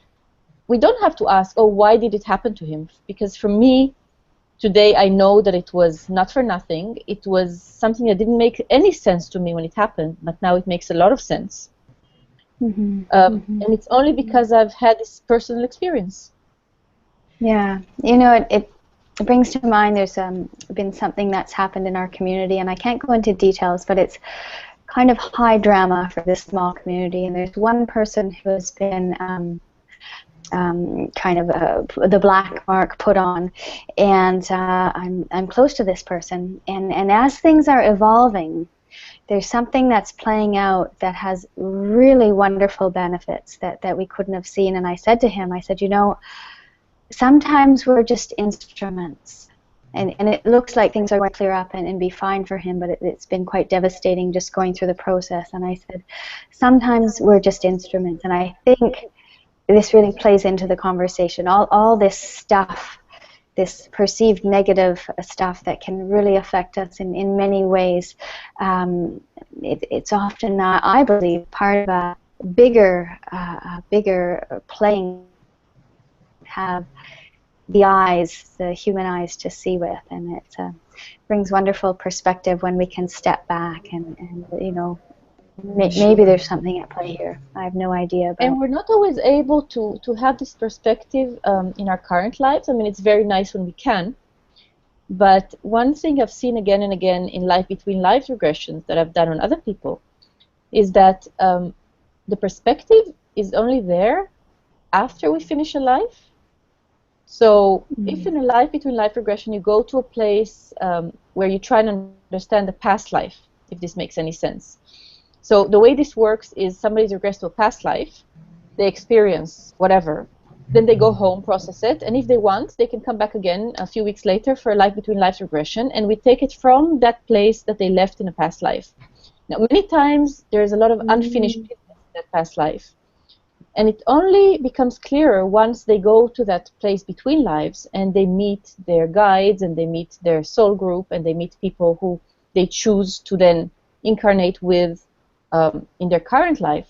we don't have to ask, oh, why did it happen to him? Because for me, today I know that it was not for nothing. It was something that didn't make any sense to me when it happened, but now it makes a lot of sense. And it's only because I've had this personal experience. Yeah, it brings to mind there's been something that's happened in our community, and I can't go into details, but it's kind of high drama for this small community, and there's one person who has been kind of the black mark put on, and I'm close to this person, and as things are evolving, there's something that's playing out that has really wonderful benefits that we couldn't have seen. And I said to him, sometimes we're just instruments. and it looks like things are going to clear up and be fine for him, but it's been quite devastating just going through the process. And I said, sometimes we're just instruments, and I think this really plays into the conversation. All this stuff, this perceived negative stuff that can really affect us in many ways, it's often not, I believe, part of a bigger playing, have the eyes, the human eyes to see with, and it brings wonderful perspective when we can step back and you know, maybe there's something at play here. I have no idea. And we're not always able to have this perspective in our current lives. I mean, it's very nice when we can. But one thing I've seen again and again in life between lives regressions that I've done on other people is that the perspective is only there after we finish a life. So if in a life between life regression you go to a place where you try and understand the past life, if this makes any sense. So the way this works is somebody's regressed to a past life, they experience whatever, then they go home, process it, and if they want, they can come back again a few weeks later for a life between lives regression, and we take it from that place that they left in a past life. Now, many times there's a lot of unfinished business in that past life, and it only becomes clearer once they go to that place between lives and they meet their guides and they meet their soul group and they meet people who they choose to then incarnate with in their current life,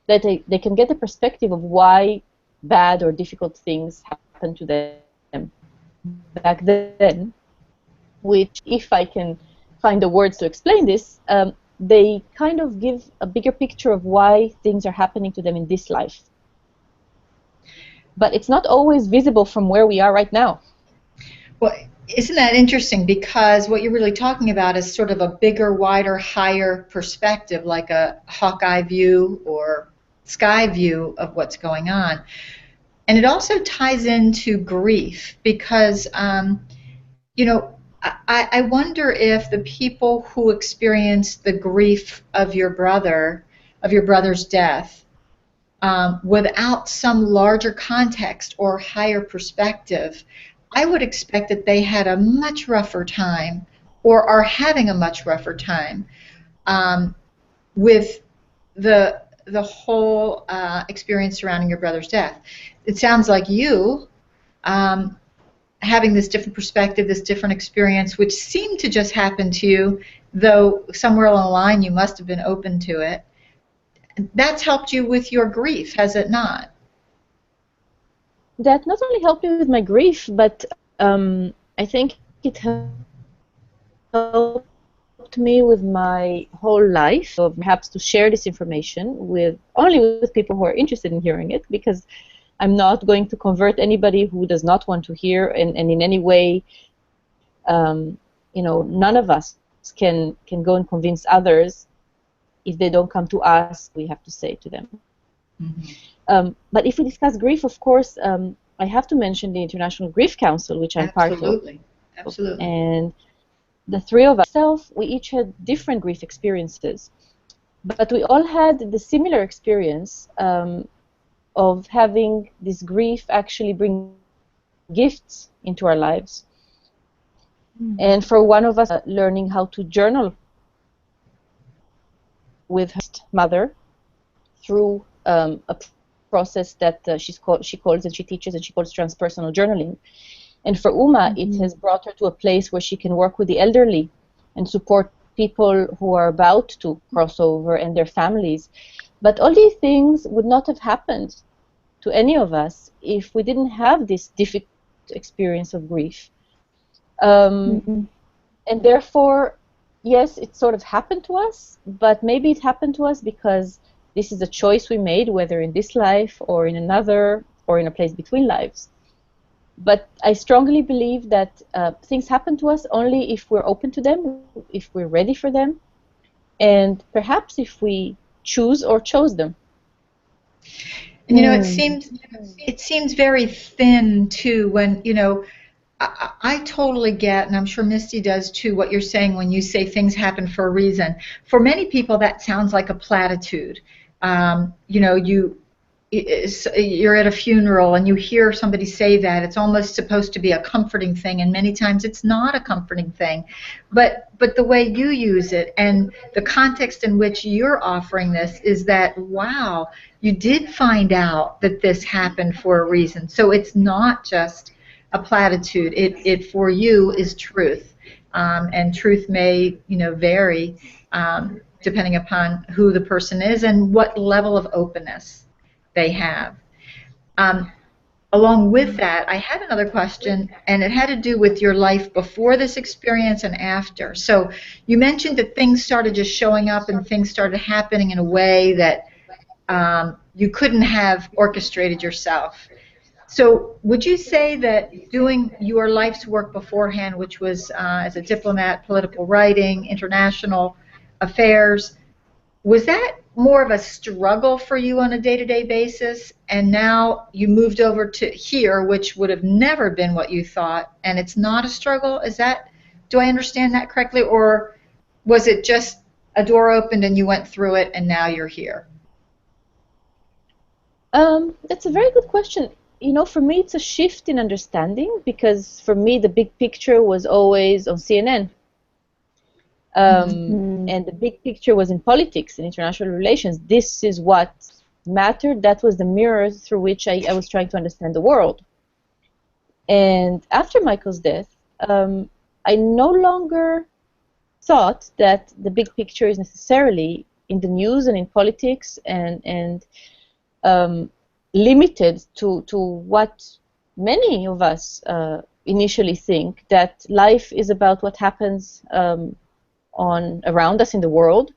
that they can get the perspective of why bad or difficult things happen to them back then, which, if I can find the words to explain this, they kind of give a bigger picture of why things are happening to them in this life. But it's not always visible from where we are right now. Well, isn't that interesting? Because what you're really talking about is sort of a bigger, wider, higher perspective, like a Hawkeye view or sky view of what's going on. And it also ties into grief because, you know, I wonder if the people who experienced the grief of your brother's death, without some larger context or higher perspective, I would expect that they had a much rougher time or are having a much rougher time with the whole experience surrounding your brother's death. It sounds like you having this different perspective, this different experience, which seemed to just happen to you, though somewhere along the line you must have been open to it. That's helped you with your grief, has it not? That not only helped me with my grief, but I think it helped me with my whole life, of perhaps to share this information with only with people who are interested in hearing it, because I'm not going to convert anybody who does not want to hear, and in any way, you know, none of us can go and convince others if they don't come to us. We have to say to them. Mm-hmm. But if we discuss grief, of course, I have to mention the International Grief Council, which I'm part of. Absolutely. And the three of us, we each had different grief experiences, but we all had the similar experience of having this grief actually bring gifts into our lives. Mm. And for one of us, learning how to journal with her mother through a process that she calls and she teaches and she calls transpersonal journaling. And for Uma, it has brought her to a place where she can work with the elderly and support people who are about to cross over and their families. But all these things would not have happened to any of us if we didn't have this difficult experience of grief. And therefore, yes, it sort of happened to us, but maybe it happened to us because this is a choice we made, whether in this life or in another or in a place between lives. But I strongly believe that things happen to us only if we're open to them, if we're ready for them, and perhaps if we choose or chose them. And, you know, it seems very thin too when, you know, I totally get, and I'm sure Misty does too, what you're saying when you say things happen for a reason. For many people, that sounds like a platitude. You know, you're at a funeral and you hear somebody say that, it's almost supposed to be a comforting thing, and many times it's not a comforting thing. But the way you use it and the context in which you're offering this is that, wow, you did find out that this happened for a reason. So it's not just a platitude. It for you is truth, and truth may vary depending upon who the person is and what level of openness they have. Along with that, I had another question, and it had to do with your life before this experience and after. So you mentioned that things started just showing up and things started happening in a way that you couldn't have orchestrated yourself. So would you say that doing your life's work beforehand, which was as a diplomat, political writing, international affairs, was that more of a struggle for you on a day-to-day basis, and now you moved over to here, which would have never been what you thought, and it's not a struggle? Is that, do I understand that correctly, or was it just a door opened and you went through it and now you're here? That's a very good question. For me, it's a shift in understanding, because for me, the big picture was always on CNN. And the big picture was in politics and international relations. This is what mattered. That was the mirror through which I was trying to understand the world. And after Michael's death, I no longer thought that the big picture is necessarily in the news and in politics and limited to what many of us initially think, that life is about what happens around us in the world,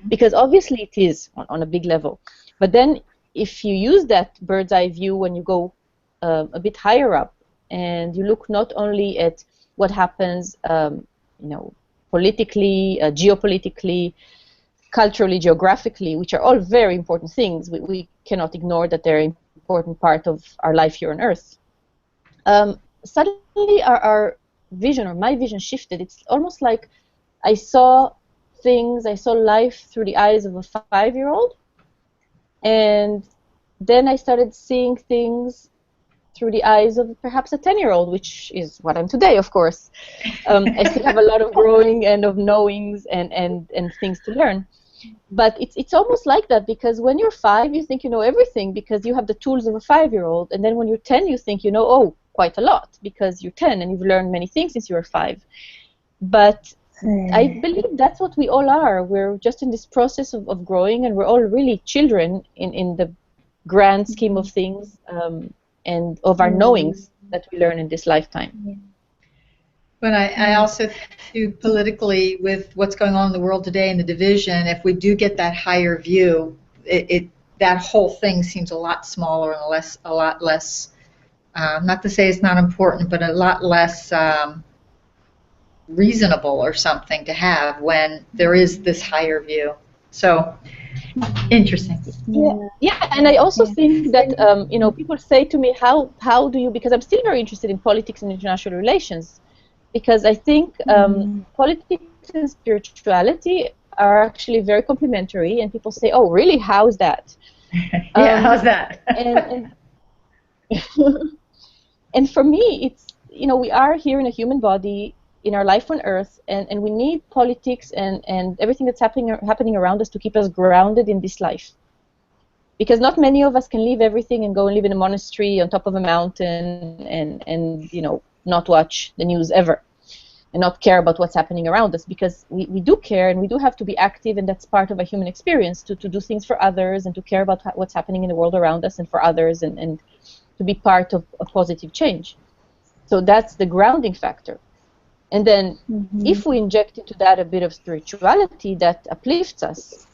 because obviously it is on a big level. But then if you use that bird's eye view when you go a bit higher up, and you look not only at what happens politically, geopolitically, culturally, geographically, which are all very important things, we cannot ignore that they're an important part of our life here on Earth. Suddenly our vision, or my vision, shifted. It's almost like I saw life through the eyes of a 5-year-old, and then I started seeing things through the eyes of perhaps a 10-year-old, which is what I'm today, of course. I still have a lot of growing and of knowings and things to learn. But it's almost like that, because when you're 5, you think you know everything because you have the tools of a 5-year-old, and then when you're 10, you think you know, quite a lot, because you're 10 and you've learned many things since you were 5. But I believe that's what we all are. We're just in this process of growing, and we're all really children in the grand scheme of things, and of our knowings that we learn in this lifetime. But I also think politically, with what's going on in the world today and the division, if we do get that higher view, that whole thing seems a lot smaller and a lot less, not to say it's not important, but a lot less reasonable or something to have when there is this higher view. So interesting. Yeah, and I also think that people say to me, how do you, because I'm still very interested in politics and international relations, because I think politics and spirituality are actually very complementary, and people say, oh, really, how's that? How's that? And for me, it's, we are here in a human body, in our life on Earth, and we need politics and everything that's happening around us to keep us grounded in this life. Because not many of us can leave everything and go and live in a monastery on top of a mountain and not watch the news ever and not care about what's happening around us, because we do care, and we do have to be active, and that's part of a human experience, to do things for others and to care about what's happening in the world around us and for others, and to be part of a positive change. So that's the grounding factor. And then if we inject into that a bit of spirituality, that uplifts us.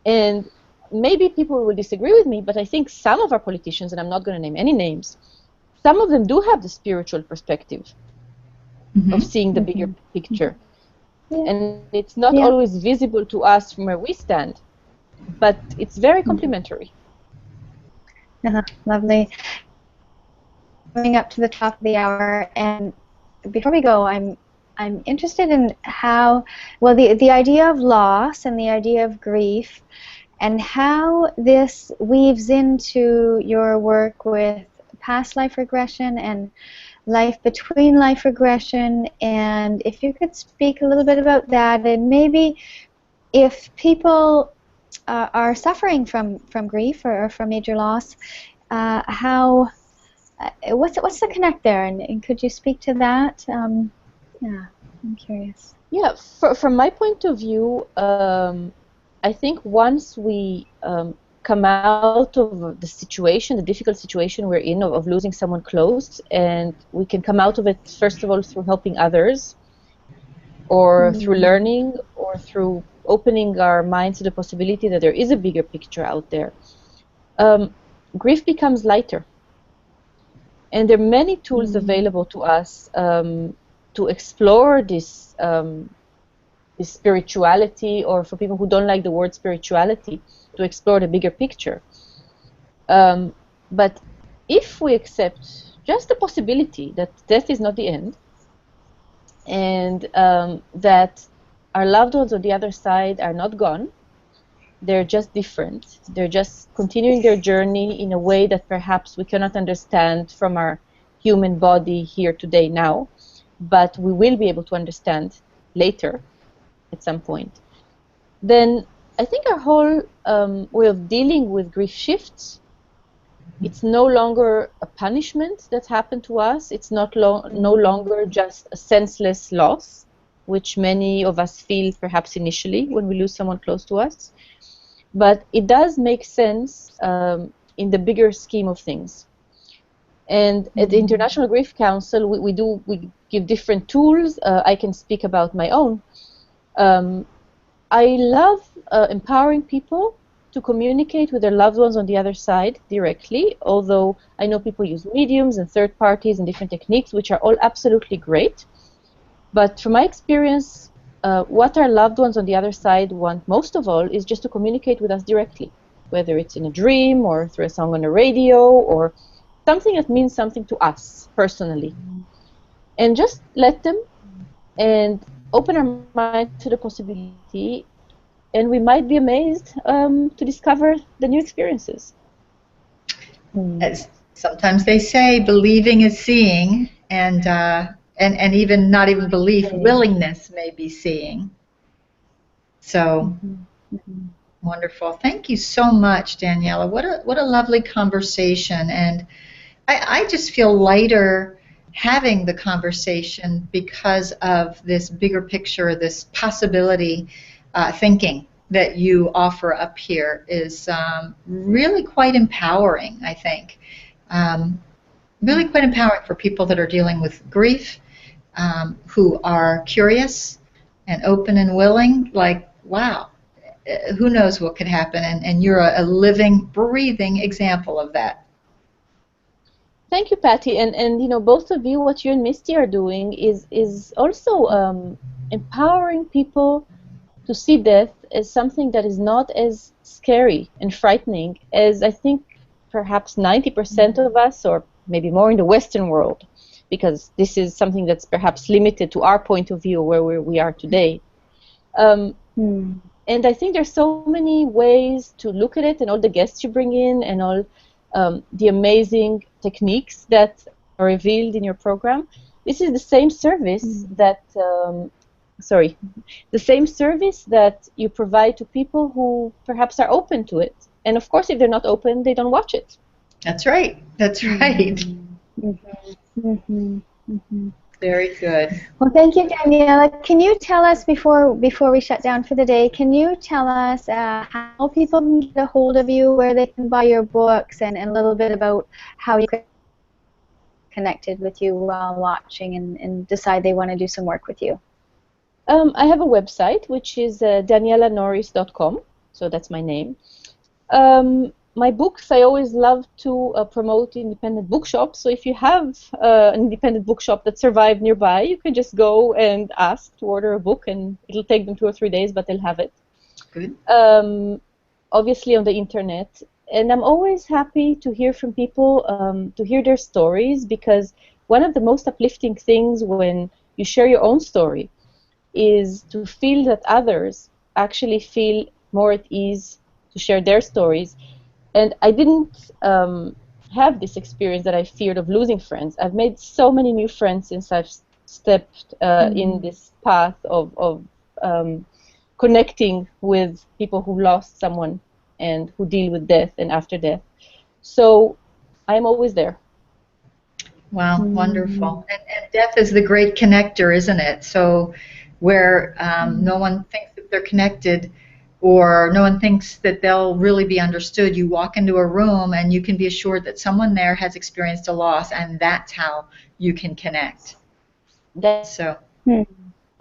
And maybe people will disagree with me, but I think some of our politicians, and I'm not going to name any names, some of them do have the spiritual perspective of seeing the bigger picture. And it's not always visible to us from where we stand, but it's very complementary. Lovely. Coming up to the top of the hour, and before we go, I'm interested in how, well, the idea of loss and the idea of grief and how this weaves into your work with past life regression and life between life regression, and if you could speak a little bit about that, and maybe if people are suffering from grief or from major loss, how what's the connect there, and could you speak to that? Yeah, I'm curious. Yeah, from my point of view, I think once we come out of the situation, the difficult situation we're in of losing someone close, and we can come out of it, first of all, through helping others, or through learning, or through opening our minds to the possibility that there is a bigger picture out there, grief becomes lighter. And there are many tools available to us to explore this spirituality, or for people who don't like the word spirituality, to explore the bigger picture. But if we accept just the possibility that death is not the end, and that our loved ones on the other side are not gone, they're just different. They're just continuing their journey in a way that perhaps we cannot understand from our human body here today now, but we will be able to understand later at some point. Then I think our whole way of dealing with grief shifts. It's no longer a punishment that happened to us. It's no longer just a senseless loss, which many of us feel perhaps initially when we lose someone close to us. But it does make sense in the bigger scheme of things. And at the International Grief Council, we give different tools. I can speak about my own. I love empowering people to communicate with their loved ones on the other side directly, although I know people use mediums and third parties and different techniques, which are all absolutely great. But from my experience, what our loved ones on the other side want most of all is just to communicate with us directly, whether it's in a dream or through a song on the radio or something that means something to us personally. And just let them and open our mind to the possibility, and we might be amazed to discover the new experiences. As sometimes they say, believing is seeing, and even not even belief, willingness may be seeing. So wonderful. Thank you so much, Daniela. What a lovely conversation, and I just feel lighter having the conversation because of this bigger picture, this possibility thinking that you offer up here is really quite empowering, I think. Really quite empowering for people that are dealing with grief, who are curious and open and willing, like, wow, who knows what could happen, and you're a living, breathing example of that. Thank you, Patty, and you know, both of you, what you and Misty are doing is also empowering people to see death as something that is not as scary and frightening as I think perhaps 90% of us, or maybe more in the Western world, because this is something that's perhaps limited to our point of view where we are today. And I think there's so many ways to look at it, and all the guests you bring in, and all the amazing techniques that are revealed in your program. This is the same service that, the same service that you provide to people who perhaps are open to it. And of course, if they're not open, they don't watch it. That's right. That's right. Very good. Well, thank you, Daniela. Can you tell us, before we shut down for the day, can you tell us how people can get a hold of you, where they can buy your books, and a little bit about how you connected with you while watching and decide they want to do some work with you? I have a website, which is danielanorris.com, so that's my name. My books, I always love to promote independent bookshops. So if you have an independent bookshop that survived nearby, you can just go and ask to order a book, and it'll take them 2 or 3 days, but they'll have it. Good. Obviously on the internet. And I'm always happy to hear from people, to hear their stories, because one of the most uplifting things when you share your own story is to feel that others actually feel more at ease to share their stories. And I didn't have this experience that I feared of losing friends. I've made so many new friends since I've stepped in this path of connecting with people who lost someone and who deal with death and after death. So I'm always there. Wow, wonderful. And death is the great connector, isn't it? So where no one thinks that they're connected, or no one thinks that they'll really be understood, you walk into a room and you can be assured that someone there has experienced a loss, and that's how you can connect. That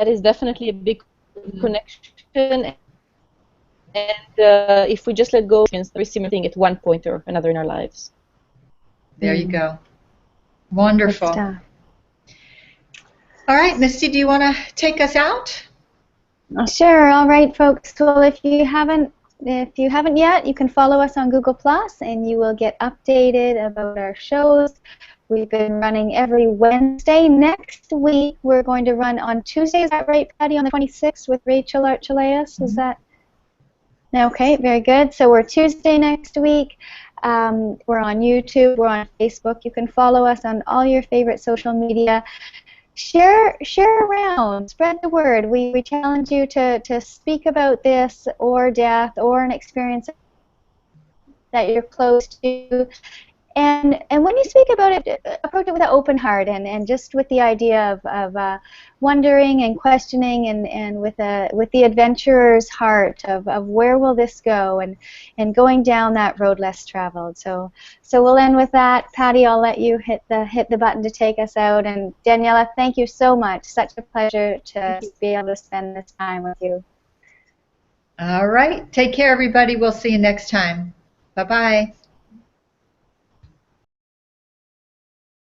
is definitely a big connection. And if we just let go, it's very similar thing at one point or another in our lives. There you go. Wonderful. All right, Misty, do you want to take us out? Sure. All right, folks. Well, if you haven't yet, you can follow us on Google Plus, and you will get updated about our shows. We've been running every Wednesday. Next week, we're going to run on Tuesday. Is that right, Patty? On the 26th with Rachel Archelaus. Is that? Okay, very good. So we're Tuesday next week. We're on YouTube. We're on Facebook. You can follow us on all your favorite social media. Share around, spread the word. We challenge you to speak about this or death or an experience that you're close to. And when you speak about it, approach it with an open heart and just with the idea of wondering and questioning and with the adventurer's heart of where will this go and going down that road less traveled. So we'll end with that. Patty, I'll let you hit the button to take us out. And Daniela, thank you so much. Such a pleasure to be able to spend this time with you. All right. Take care, everybody. We'll see you next time. Bye-bye.